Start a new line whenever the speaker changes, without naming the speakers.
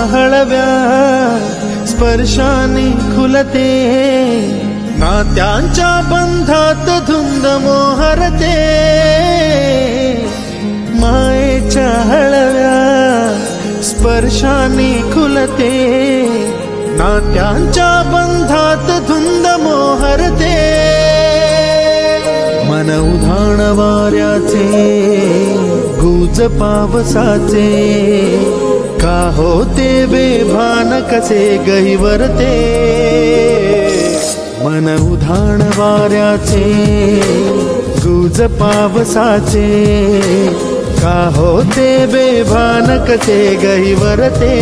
हळव्या स्पर्शाने खुलते, नात्यांच्या बंधात धुंद मोहरते. मायेच्या हळव्या स्पर्शाने खुलते, नात्यांच्या बंधात धुंद मोहरते. मन उधाण वाऱ्याचे गुज पावसाचे, का होते बेभान कसे गहिवरते. मन उधाण वाऱ्याचे गुज पावसाचे, का होते बेभान कसे गहिवरते.